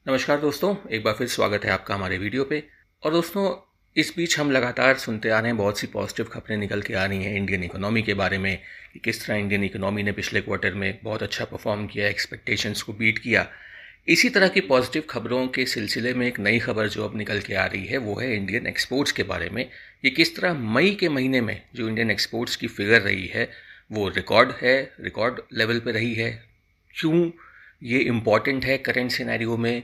नमस्कार दोस्तों, एक बार फिर स्वागत है आपका हमारे वीडियो पे। और दोस्तों, इस बीच हम लगातार सुनते आ रहे हैं, बहुत सी पॉजिटिव खबरें निकल के आ रही हैं इंडियन इकोनॉमी के बारे में कि किस तरह इंडियन इकोनॉमी ने पिछले क्वार्टर में बहुत अच्छा परफॉर्म किया, एक्सपेक्टेशंस को बीट किया। इसी तरह की पॉजिटिव खबरों के सिलसिले में एक नई खबर जो अब निकल के आ रही है वो है इंडियन एक्सपोर्ट्स के बारे में। ये किस तरह मई के महीने में जो इंडियन एक्सपोर्ट्स की फिगर रही है वो रिकॉर्ड लेवल पे रही है। क्यों ये इम्पॉर्टेंट है करेंट सिनेरियो में,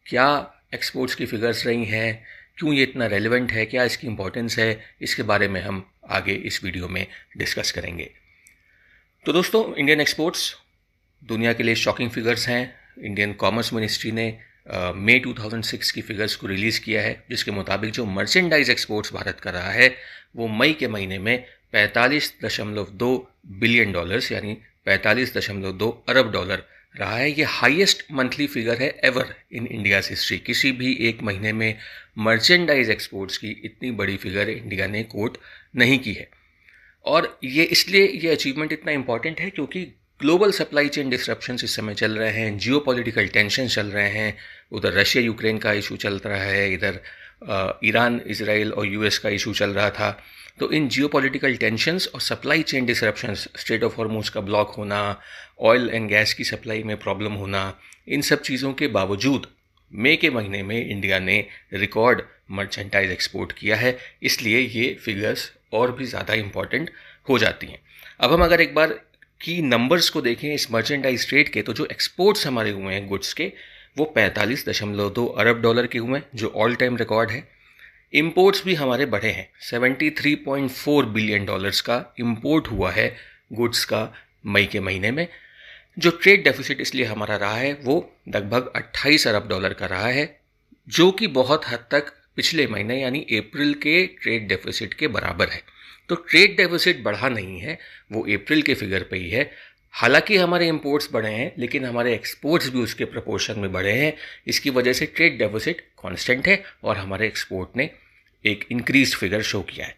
क्या एक्सपोर्ट्स की फिगर्स रही हैं, क्यों ये इतना रेलेवेंट है, क्या इसकी इम्पोर्टेंस है, इसके बारे में हम आगे इस वीडियो में डिस्कस करेंगे। तो दोस्तों, इंडियन एक्सपोर्ट्स दुनिया के लिए शॉकिंग फिगर्स हैं। इंडियन कॉमर्स मिनिस्ट्री ने मई 2006 की फिगर्स को रिलीज़ किया है, जिसके मुताबिक जो मर्चेंडाइज एक्सपोर्ट्स भारत कर रहा है वो मई के महीने में 45.2 बिलियन डॉलर्स यानी 45.2 अरब डॉलर रहा है। ये हाईएस्ट मंथली फिगर है एवर इन इंडियाज हिस्ट्री। किसी भी एक महीने में मर्चेंडाइज एक्सपोर्ट्स की इतनी बड़ी फिगर इंडिया ने कोट नहीं की है। और ये इसलिए ये अचीवमेंट इतना इम्पॉर्टेंट है क्योंकि ग्लोबल सप्लाई चेन डिसरप्शंस इस समय चल रहे हैं, जियोपॉलिटिकल टेंशन चल रहे हैं। उधर रशिया यूक्रेन का इशू चल रहा है, इधर ईरान इजराइल और यूएस का इशू चल रहा था। तो इन जियोपॉलिटिकल टेंशंस और supply chain disruptions, straight of Hormuz का ब्लॉक होना, ऑयल एंड गैस की सप्लाई में प्रॉब्लम होना, इन सब चीज़ों के बावजूद मई के महीने में इंडिया ने रिकॉर्ड मर्चेंटाइज एक्सपोर्ट किया है। इसलिए ये फिगर्स और भी ज़्यादा इम्पॉर्टेंट हो जाती हैं। अब हम अगर एक बार की नंबर्स को देखें इस मर्चेंडाइज ट्रेड के, तो जो एक्सपोर्ट्स हमारे हुए हैं गुड्स के वो 45.2 अरब डॉलर के हुए हैं, जो ऑल टाइम रिकॉर्ड है। इंपोर्ट्स भी हमारे बढ़े हैं, 73.4 बिलियन डॉलर्स का इंपोर्ट हुआ है गुड्स का मई के महीने में। जो ट्रेड डेफिसिट इसलिए हमारा रहा है वो लगभग 28 अरब डॉलर का रहा है, जो कि बहुत हद तक पिछले महीने यानी अप्रैल के ट्रेड डेफिसिट के बराबर है। तो ट्रेड डेफिसिट बढ़ा नहीं है, वो अप्रैल के फिगर पे ही है। हालांकि हमारे इंपोर्ट्स बढ़े हैं लेकिन हमारे एक्सपोर्ट्स भी उसके प्रोपोर्शन में बढ़े हैं। इसकी वजह से ट्रेड डेफिसिट कांस्टेंट है और हमारे एक्सपोर्ट ने एक इंक्रीज फिगर शो किया है।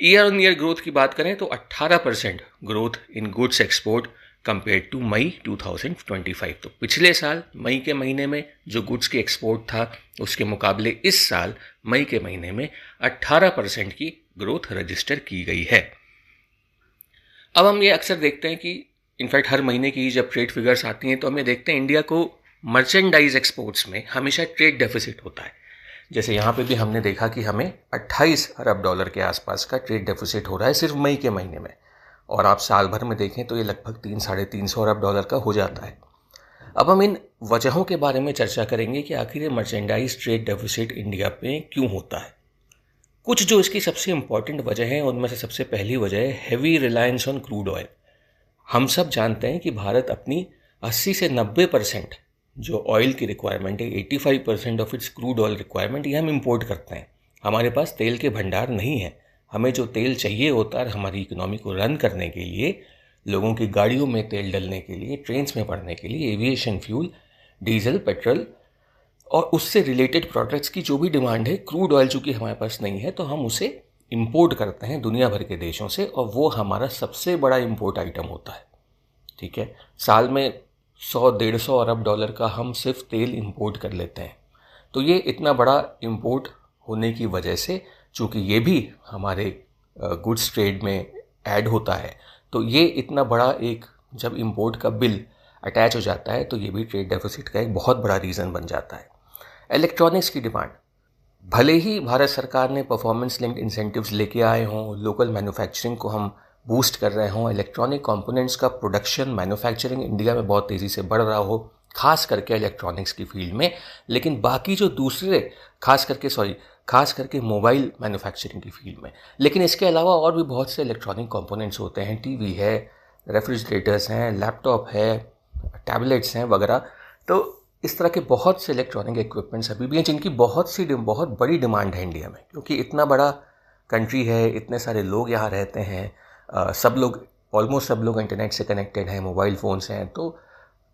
ईयर ऑन ईयर ग्रोथ की बात करें तो 18% growth in goods export compare to May 2025। तो पिछले साल मई के महीने में जो गुड्स की एक्सपोर्ट था उसके मुकाबले इस साल मई के महीने में 18% की ग्रोथ रजिस्टर की गई है। अब हम ये अक्सर देखते हैं कि इनफैक्ट हर महीने की जब ट्रेड फिगर्स आती हैं तो हम ये देखते हैं इंडिया को मर्चेंडाइज एक्सपोर्ट्स में हमेशा ट्रेड डेफिसिट होता है। जैसे यहाँ पे भी हमने देखा कि हमें 28 अरब डॉलर के आसपास का ट्रेड डेफिसिट हो रहा है सिर्फ मई के महीने में, और आप साल भर में देखें तो ये लगभग 300-350 अरब डॉलर का हो जाता है। अब हम इन वजहों के बारे में चर्चा करेंगे कि आखिर ये मर्चेंडाइज ट्रेड डेफिसिट इंडिया पे क्यों होता है। कुछ जो इसकी सबसे इम्पॉर्टेंट वजह है उनमें से सबसे पहली वजह है heavy reliance on crude oil. हम सब जानते हैं कि भारत अपनी 80 से 90% जो ऑयल की रिक्वायरमेंट है, 85% of its crude oil requirement, ये हम इंपोर्ट करते हैं। हमारे पास तेल के भंडार नहीं है। हमें जो तेल चाहिए होता है हमारी इकोनॉमी को रन करने के लिए, लोगों की गाड़ियों में तेल डलने के लिए, ट्रेन्स में पड़ने के लिए, एविएशन फ्यूल, डीजल, पेट्रोल और उससे रिलेटेड प्रोडक्ट्स की जो भी डिमांड है, क्रूड ऑयल चूँकि हमारे पास नहीं है तो हम उसे इंपोर्ट करते हैं दुनिया भर के देशों से, और वो हमारा सबसे बड़ा इंपोर्ट आइटम होता है। ठीक है, साल में 100-150 अरब डॉलर का हम सिर्फ तेल इंपोर्ट कर लेते हैं। तो ये इतना बड़ा इंपोर्ट होने की वजह से, चूँकि ये भी हमारे गुड्स ट्रेड में ऐड होता है, तो ये इतना बड़ा एक जब इंपोर्ट का बिल अटैच हो जाता है तो ये भी ट्रेड डेफिसिट का एक बहुत बड़ा रीज़न बन जाता है। इलेक्ट्रॉनिक्स की डिमांड, भले ही भारत सरकार ने परफॉर्मेंस लिंक्ड इंसेंटिव्स लेके आए हों, लोकल मैन्युफैक्चरिंग को हम बूस्ट कर रहे हों, इलेक्ट्रॉनिक कंपोनेंट्स का प्रोडक्शन मैन्युफैक्चरिंग इंडिया में बहुत तेज़ी से बढ़ रहा हो, खास करके इलेक्ट्रॉनिक्स की फील्ड में, लेकिन बाकी जो दूसरे खास करके मोबाइल मैन्युफैक्चरिंग की फील्ड में, लेकिन इसके अलावा और भी बहुत से इलेक्ट्रॉनिक कंपोनेंट्स होते हैं, टीवी है, रेफ्रिजरेटर्स हैं, लैपटॉप है, टैबलेट्स हैं वगैरह। तो इस तरह के बहुत से इलेक्ट्रॉनिक इक्विपमेंट्स अभी भी हैं जिनकी बहुत बड़ी डिमांड है इंडिया में, क्योंकि इतना बड़ा कंट्री है, इतने सारे लोग यहाँ रहते हैं, ऑलमोस्ट सब लोग इंटरनेट से कनेक्टेड हैं, मोबाइल फ़ोन्स हैं, तो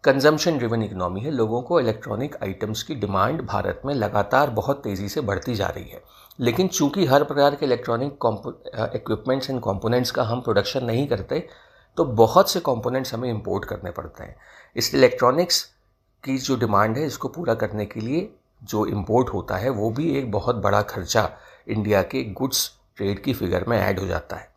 कंजम्पशन ड्रिवन इकोनॉमी है। लोगों को इलेक्ट्रॉनिक आइटम्स की डिमांड भारत में लगातार बहुत तेज़ी से बढ़ती जा रही है। लेकिन चूंकि हर प्रकार के इलेक्ट्रॉनिक इक्विपमेंट्स एंड कंपोनेंट्स का हम प्रोडक्शन नहीं करते, तो बहुत से कंपोनेंट्स हमें इंपोर्ट करने पड़ते हैं। इसलिए इलेक्ट्रॉनिक्स की जो डिमांड है इसको पूरा करने के लिए जो इम्पोर्ट होता है वो भी एक बहुत बड़ा खर्चा इंडिया के गुड्स ट्रेड की फिगर में ऐड हो जाता है।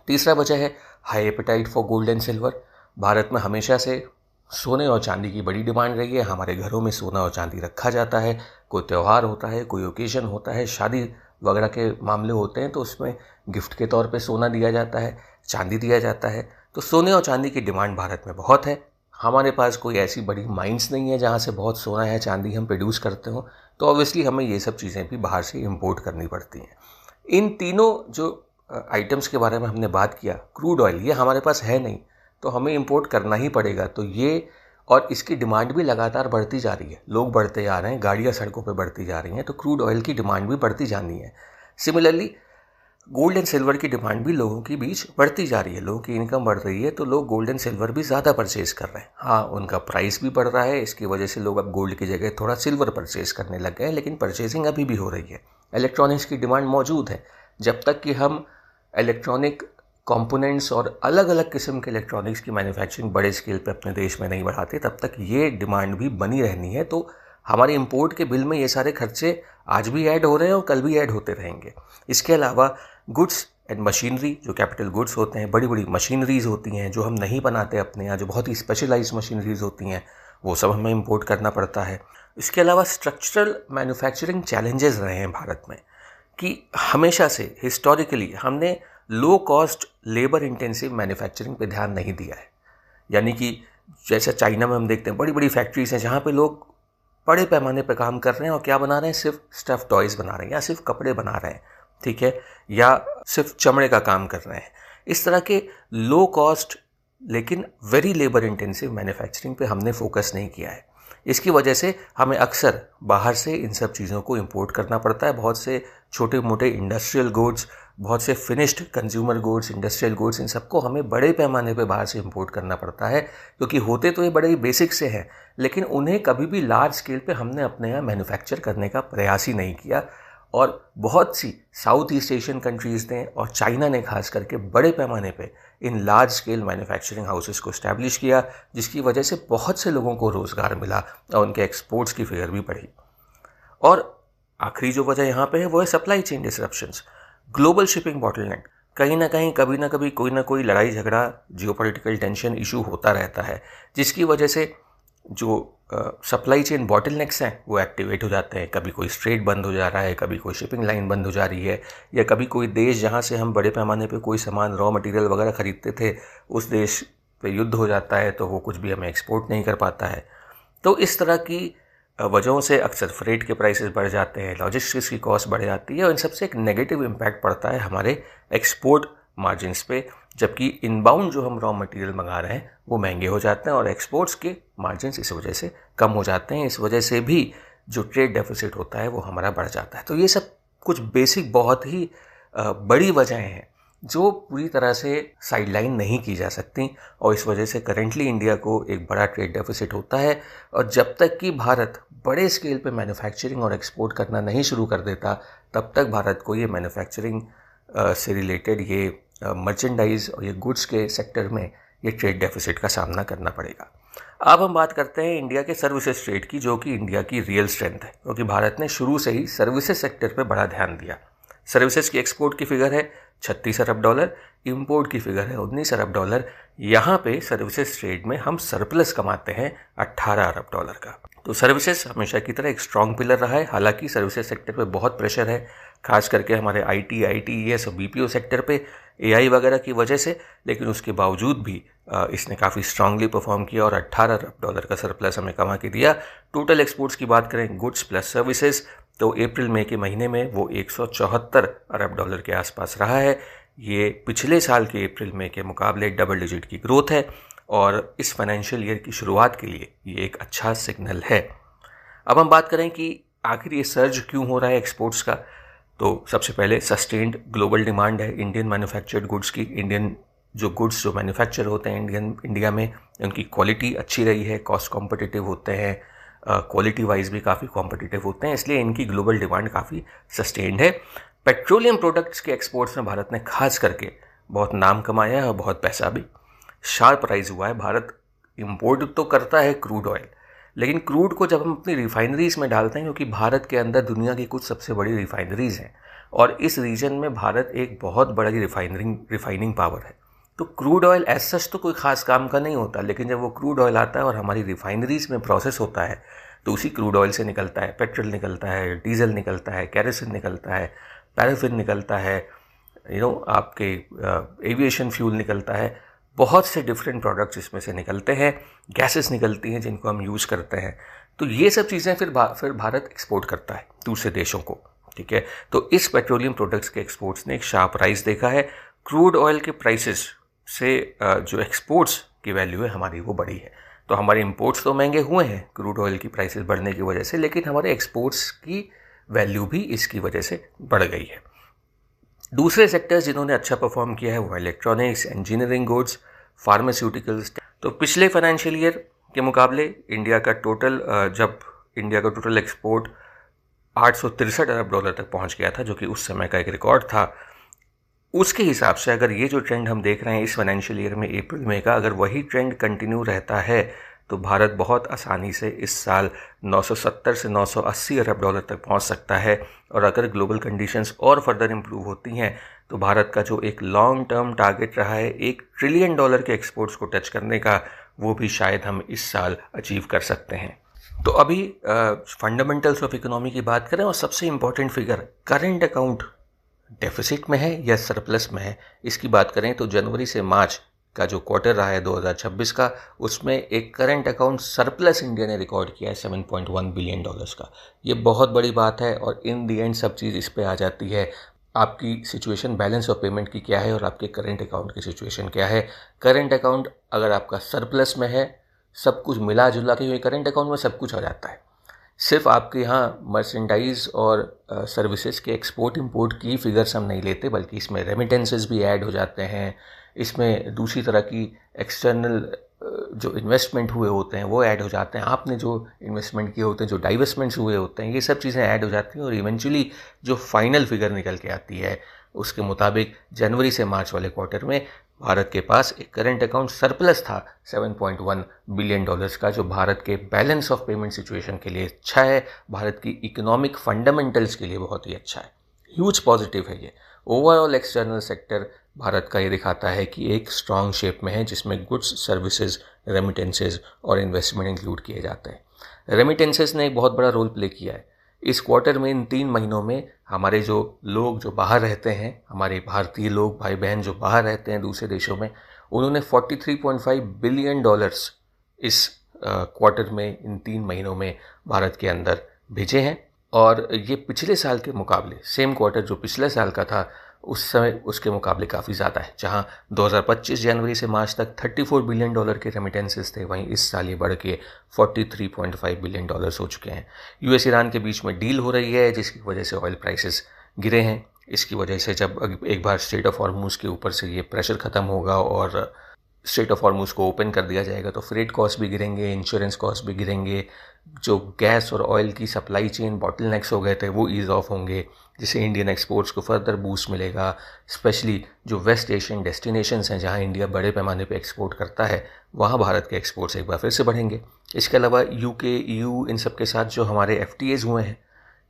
तीसरा वजह है high apatite for gold and silver. Bharat में हमेशा से सोने और चांदी की बड़ी डिमांड रही है। हमारे घरों में सोना और चांदी रखा जाता है। कोई त्यौहार होता है, कोई ओकेजन होता है, शादी वगैरह के मामले होते हैं तो उसमें गिफ्ट के तौर पे सोना दिया जाता है, चांदी दिया जाता है। तो सोने और चांदी की डिमांड भारत में बहुत है। हमारे पास कोई ऐसी बड़ी माइंस नहीं है जहाँ से बहुत सोना या चांदी हम प्रोड्यूस करते हो, तो ऑब्वियसली हमें ये सब चीज़ें भी बाहर से इम्पोर्ट करनी पड़ती हैं। इन तीनों जो आइटम्स के बारे में हमने बात किया, क्रूड ऑयल ये हमारे पास है नहीं तो हमें इंपोर्ट करना ही पड़ेगा। तो ये और इसकी डिमांड भी लगातार बढ़ती जा रही है, लोग बढ़ते जा रहे हैं, गाड़ियाँ सड़कों पर बढ़ती जा रही हैं, तो क्रूड ऑयल की डिमांड भी बढ़ती जानी है। सिमिलरली गोल्ड एंड सिल्वर की डिमांड भी लोगों के बीच बढ़ती जा रही है। लोगों की इनकम बढ़ रही है तो लोग गोल्ड एंड सिल्वर भी ज़्यादा परचेज़ कर रहे हैं। हाँ, उनका प्राइस भी बढ़ रहा है, इसकी वजह से लोग अब गोल्ड की जगह थोड़ा सिल्वर परचेज़ करने लग गए हैं, लेकिन परचेजिंग अभी भी हो रही है। इलेक्ट्रॉनिक्स की डिमांड मौजूद है। जब तक कि हम इलेक्ट्रॉनिक कंपोनेंट्स और अलग अलग किस्म के इलेक्ट्रॉनिक्स की मैन्युफैक्चरिंग बड़े स्केल पे अपने देश में नहीं बढ़ाते, तब तक ये डिमांड भी बनी रहनी है। तो हमारे इंपोर्ट के बिल में ये सारे खर्चे आज भी ऐड हो रहे हैं और कल भी ऐड होते रहेंगे। इसके अलावा गुड्स एंड मशीनरी, जो कैपिटल गुड्स होते हैं, बड़ी बड़ी मशीनरीज होती हैं जो हम नहीं बनाते अपने यहाँ, जो बहुत ही स्पेशलाइज्ड मशीनरीज होती हैं, वो सब हमें इंपोर्ट करना पड़ता है। इसके अलावा स्ट्रक्चरल मैन्युफैक्चरिंग चैलेंजेस रहे हैं भारत में कि हमेशा से हिस्टोरिकली हमने low cost labour intensive manufacturing पे ध्यान नहीं दिया है। यानी कि जैसे चाइना में हम देखते हैं बड़ी बड़ी फैक्ट्रीज हैं जहाँ पे लोग बड़े पैमाने पे काम कर रहे हैं और क्या बना रहे हैं, सिर्फ स्टफ टॉयज़ बना रहे हैं या सिर्फ कपड़े बना रहे हैं, ठीक है, या सिर्फ चमड़े का काम कर रहे हैं। इस तरह के लो कॉस्ट लेकिन वेरी लेबर इंटेंसिव मैन्युफैक्चरिंग पे हमने फोकस नहीं किया है। इसकी वजह से हमें अक्सर बाहर से इन सब चीज़ों को इंपोर्ट करना पड़ता है। बहुत से छोटे मोटे इंडस्ट्रियल गुड्स, बहुत से finished consumer goods, industrial goods, इन सबको हमें बड़े पैमाने पे बाहर से इंपोर्ट करना पड़ता है, क्योंकि होते तो ये बड़े ही बेसिक से हैं, लेकिन उन्हें कभी भी लार्ज स्केल पे हमने अपने यहाँ मैन्युफैक्चर करने का प्रयास ही नहीं किया। और बहुत सी साउथ ईस्ट एशियन कंट्रीज़ ने और चाइना ने खास करके बड़े पैमाने पे in large scale manufacturing houses को इस्टेब्लिश किया, जिसकी वजह से बहुत से लोगों को रोज़गार मिला और उनके एक्सपोर्ट्स की फिगर भी बढ़ी। और आखिरी जो वजह यहाँ पे है वो है supply chain disruptions, global shipping bottleneck. कहीं ना कहीं कभी ना कभी कोई ना कोई लड़ाई झगड़ा, जियोपॉलिटिकल टेंशन इशू होता रहता है, जिसकी वजह से जो सप्लाई चेन बॉटलनेक्स हैं वो एक्टिवेट हो जाते हैं। कभी कोई स्ट्रेट बंद हो जा रहा है, कभी कोई शिपिंग लाइन बंद हो जा रही है, या कभी कोई देश जहाँ से हम बड़े पैमाने पे कोई सामान, रॉ मटेरियल वगैरह ख़रीदते थे, उस देश पे युद्ध हो जाता है तो वो कुछ भी हमें एक्सपोर्ट नहीं कर पाता है। तो इस तरह की वजहों से अक्सर फ्रेट के प्राइसेस बढ़ जाते हैं, लॉजिस्टिक्स की कॉस्ट बढ़ जाती है और इन सबसे एक नेगेटिव इम्पैक्ट पड़ता है हमारे एक्सपोर्ट मार्जिन्स पे, जबकि इनबाउंड जो हम रॉ मटेरियल मंगा रहे हैं वो महंगे हो जाते हैं और एक्सपोर्ट्स के मार्जिन्स इस वजह से कम हो जाते हैं। इस वजह से भी जो ट्रेड डेफिसिट होता है वो हमारा बढ़ जाता है। तो ये सब कुछ बेसिक बहुत ही बड़ी वजहें हैं जो पूरी तरह से साइडलाइन नहीं की जा सकती और इस वजह से करेंटली इंडिया को एक बड़ा ट्रेड डेफिसिट होता है। और जब तक कि भारत बड़े स्केल पे मैन्युफैक्चरिंग और एक्सपोर्ट करना नहीं शुरू कर देता, तब तक भारत को ये मैन्युफैक्चरिंग से रिलेटेड ये मर्चेंडाइज और ये गुड्स के सेक्टर में ये ट्रेड डेफिसिट का सामना करना पड़ेगा। अब हम बात करते हैं इंडिया के सर्विसेज ट्रेड की, जो कि इंडिया की रियल स्ट्रेंथ है, क्योंकि भारत ने शुरू से ही सर्विसेज सेक्टर पर बड़ा ध्यान दिया। सर्विसेज की एक्सपोर्ट की फिगर है 36 अरब डॉलर, इंपोर्ट की फिगर है 19 अरब डॉलर। यहाँ पे सर्विसेज ट्रेड में हम सरप्लस कमाते हैं 18 अरब डॉलर का। तो सर्विसेज हमेशा की तरह एक स्ट्रॉन्ग पिलर रहा है। हालांकि सर्विसेज सेक्टर पे बहुत प्रेशर है, खास करके हमारे आईटी, आईटीईएस और बीपीओ सेक्टर पे एआई वगैरह की वजह से, लेकिन उसके बावजूद भी इसने काफ़ी स्ट्रांगली परफॉर्म किया और 18 अरब डॉलर का सरप्लस हमें कमा के दिया। टोटल एक्सपोर्ट्स की बात करें गुड्स प्लस सर्विसेज, तो अप्रैल मई के महीने में वो 174 अरब डॉलर के आसपास रहा है। ये पिछले साल के अप्रैल मई के मुकाबले डबल डिजिट की ग्रोथ है और इस फाइनेंशियल ईयर की शुरुआत के लिए ये एक अच्छा सिग्नल है। अब हम बात करें कि आखिर ये सर्ज क्यों हो रहा है एक्सपोर्ट्स का, तो सबसे पहले सस्टेन्ड ग्लोबल डिमांड है इंडियन मैन्युफैक्चर्ड गुड्स की। इंडियन जो गुड्स जो मैन्युफैक्चर होते हैं इंडिया में, उनकी क्वालिटी अच्छी रही है, कॉस्ट कॉम्पिटिटिव होते हैं, क्वालिटी वाइज भी काफ़ी कॉम्पिटिटिव होते हैं, इसलिए इनकी ग्लोबल डिमांड काफ़ी सस्टेन्ड है। पेट्रोलियम प्रोडक्ट्स के एक्सपोर्ट्स में भारत ने खास करके बहुत नाम कमाया है और बहुत पैसा भी शार्प राइज हुआ है। भारत इंपोर्ट तो करता है क्रूड ऑयल, लेकिन क्रूड को जब हम अपनी रिफाइनरीज में डालते हैं, क्योंकि भारत के अंदर दुनिया की कुछ सबसे बड़ी रिफाइनरीज हैं और इस रीजन में भारत एक बहुत बड़ा रिफाइनिंग पावर है, तो क्रूड ऑयल एज सच तो कोई ख़ास काम का नहीं होता, लेकिन जब वो क्रूड ऑयल आता है और हमारी रिफाइनरीज में प्रोसेस होता है तो उसी क्रूड ऑयल से निकलता है पेट्रोल, निकलता है डीजल, निकलता है कैरोसिन, निकलता है पैराफिन, निकलता है आपके एविएशन फ्यूल निकलता है, बहुत से डिफरेंट प्रोडक्ट्स इसमें से निकलते हैं, गैसेस निकलती हैं जिनको हम यूज़ करते हैं। तो ये सब चीज़ें फिर भारत एक्सपोर्ट करता है दूसरे देशों को, ठीक है। तो इस पेट्रोलियम प्रोडक्ट्स के एक्सपोर्ट्स ने एक शार्प राइज देखा है। क्रूड ऑयल के प्राइसेस से जो एक्सपोर्ट्स की वैल्यू है हमारी वो बढ़ी है। तो हमारे इंपोर्ट्स तो महंगे हुए हैं क्रूड ऑयल की प्राइसेस बढ़ने की वजह से, लेकिन हमारे एक्सपोर्ट्स की वैल्यू भी इसकी वजह से बढ़ गई है। दूसरे सेक्टर्स जिन्होंने अच्छा परफॉर्म किया है वो इलेक्ट्रॉनिक्स, इंजीनियरिंग गुड्स, फार्मास्यूटिकल्स। तो पिछले फाइनेंशियल ईयर के मुकाबले इंडिया का टोटल एक्सपोर्ट 863 अरब डॉलर तक पहुंच गया था, जो कि उस समय का एक रिकॉर्ड था। उसके हिसाब से अगर ये जो ट्रेंड हम देख रहे हैं इस फाइनेंशियल ईयर में अप्रैल मई का, अगर वही ट्रेंड कंटिन्यू रहता है तो भारत बहुत आसानी से इस साल 970 से 980 अरब डॉलर तक पहुंच सकता है। और अगर ग्लोबल कंडीशंस और फर्दर इम्प्रूव होती हैं तो भारत का जो एक लॉन्ग टर्म टारगेट रहा है $1 ट्रिलियन के एक्सपोर्ट्स को टच करने का, वो भी शायद हम इस साल अचीव कर सकते हैं। तो अभी फंडामेंटल्स ऑफ इकोनॉमी की बात करें और सबसे important figure current account deficit में है या सरप्लस में है, इसकी बात करें तो जनवरी से मार्च का जो क्वार्टर रहा है 2026 का, उसमें एक करंट अकाउंट सरप्लस इंडिया ने रिकॉर्ड किया है $7.1 बिलियन का। ये बहुत बड़ी बात है और इन दी एंड सब चीज़ इस पे आ जाती है आपकी सिचुएशन बैलेंस ऑफ पेमेंट की क्या है और आपके करंट अकाउंट की सिचुएशन क्या है। करंट अकाउंट अगर आपका सरप्लस में है, सब कुछ मिला जुला के करंट अकाउंट में सब कुछ आ जाता है। सिर्फ आपके यहाँ मर्चेंडाइज और सर्विसेज के एक्सपोर्ट इंपोर्ट की फिगर्स हम नहीं लेते, बल्कि इसमें रेमिटेंसेस भी ऐड हो जाते हैं, इसमें दूसरी तरह की एक्सटर्नल जो इन्वेस्टमेंट हुए होते हैं वो ऐड हो जाते हैं, आपने जो इन्वेस्टमेंट किए होते हैं, जो डाइवेस्टमेंट्स हुए होते हैं, ये सब चीज़ें ऐड हो जाती हैं और इवेंचुअली जो फाइनल फिगर निकल के आती है उसके मुताबिक जनवरी से मार्च वाले क्वार्टर में भारत के पास एक करंट अकाउंट सरप्लस था $7.1 बिलियन का, जो भारत के बैलेंस ऑफ पेमेंट सिचुएशन के लिए अच्छा है, भारत की इकोनॉमिक फंडामेंटल्स के लिए बहुत ही अच्छा है, ह्यूज पॉजिटिव है ये। ओवरऑल एक्सटर्नल सेक्टर भारत का ये दिखाता है कि एक स्ट्रॉन्ग शेप में है, जिसमें गुड्स, सर्विसेज, रेमिटेंसेज और इन्वेस्टमेंट इंक्लूड किए जाते हैं। रेमिटेंसेज ने एक बहुत बड़ा रोल प्ले किया है इस क्वार्टर में। इन 3 महीनों में हमारे जो लोग जो बाहर रहते हैं, हमारे भारतीय लोग, भाई बहन जो बाहर रहते हैं दूसरे देशों में, उन्होंने $43.5 बिलियन इस क्वार्टर में, इन 3 महीनों में भारत के अंदर भेजे हैं। और ये पिछले साल के मुकाबले, सेम क्वार्टर जो पिछले साल का था उस समय, उसके मुकाबले काफ़ी ज़्यादा है। जहां 2025 जनवरी से मार्च तक $34 बिलियन के रेमिटेंसेस थे, वहीं इस साल ये बढ़ के $43.5 बिलियन हो चुके हैं। यूएस ईरान के बीच में डील हो रही है, जिसकी वजह से ऑयल प्राइसेस गिरे हैं। इसकी वजह से जब एक बार स्ट्रेट ऑफ हॉर्मुज़ के ऊपर से ये प्रेशर ख़त्म होगा और स्ट्रेट ऑफ हॉर्मुज़ को ओपन कर दिया जाएगा तो फ्रेट कॉस्ट भी गिरेंगे, इंश्योरेंस कॉस्ट भी गिरेंगे, जो गैस और ऑयल की सप्लाई चेन बॉटलनेक्स हो गए थे वो ईज़ ऑफ होंगे, जिससे इंडियन एक्सपोर्ट्स को फर्दर बूस्ट मिलेगा। स्पेशली जो वेस्ट एशियन डेस्टिनेशंस हैं जहां इंडिया बड़े पैमाने पे एक्सपोर्ट करता है, वहां भारत के एक्सपोर्ट्स एक बार फिर से बढ़ेंगे। इसके अलावा यूके, ईयू, इन सब के साथ जो हमारे FTAs हुए हैं,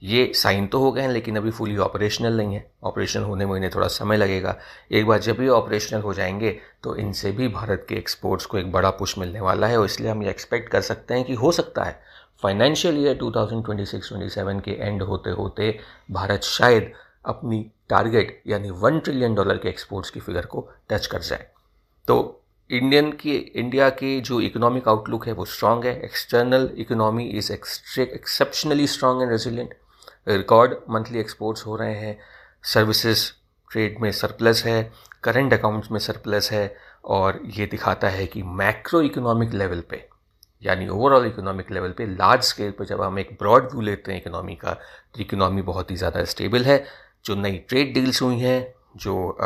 ये साइन तो हो गए हैं लेकिन अभी फुली ऑपरेशनल नहीं है। ऑपरेशनल होने में इन्हें थोड़ा समय लगेगा। एक बार जब ये ऑपरेशनल हो जाएंगे तो इनसे भी भारत के एक्सपोर्ट्स को एक बड़ा पुश मिलने वाला है और इसलिए हम ये एक्सपेक्ट कर सकते हैं कि हो सकता है फाइनेंशियल ईयर 2026-27 के एंड होते होते भारत शायद अपनी टारगेट यानी $1 ट्रिलियन के एक्सपोर्ट्स की फिगर को टच कर जाए। तो इंडिया की जो इकोनॉमिक आउटलुक है वो स्ट्रांग है। External economy is exceptionally strong and resilient. Record monthly exports हो रहे हैं, सर्विसेज ट्रेड में सरप्लस है, करंट अकाउंट्स में सरप्लस है, और ये दिखाता है कि मैक्रो इकोनॉमिक लेवल पे यानी ओवरऑल इकोनॉमिक लेवल पे, लार्ज स्केल पे जब हम एक ब्रॉड व्यू लेते हैं इकोनॉमी का, तो इकोनॉमी बहुत ही ज़्यादा स्टेबल है। जो नई ट्रेड डील्स हुई हैं, जो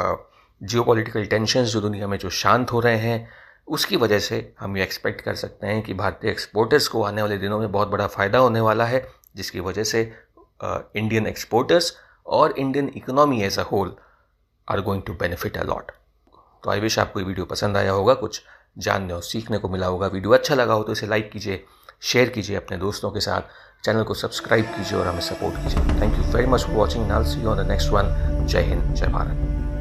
जियोपॉलिटिकल टेंशन्स जो दुनिया में जो शांत हो रहे हैं, उसकी वजह से हम ये एक्सपेक्ट कर सकते हैं कि भारतीय एक्सपोर्टर्स को आने वाले दिनों में बहुत बड़ा फ़ायदा होने वाला है, जिसकी वजह से इंडियन एक्सपोर्टर्स और Indian economy as a whole are going to benefit a lot. तो आई विश आपको ये वीडियो पसंद आया होगा, कुछ जानने और सीखने को मिला होगा। वीडियो अच्छा लगा हो तो इसे लाइक कीजिए, शेयर कीजिए अपने दोस्तों के साथ, चैनल को सब्सक्राइब कीजिए और हमें सपोर्ट कीजिए। Thank you very much for watching. Now see you on the next one. जय हिंद, जय भारत।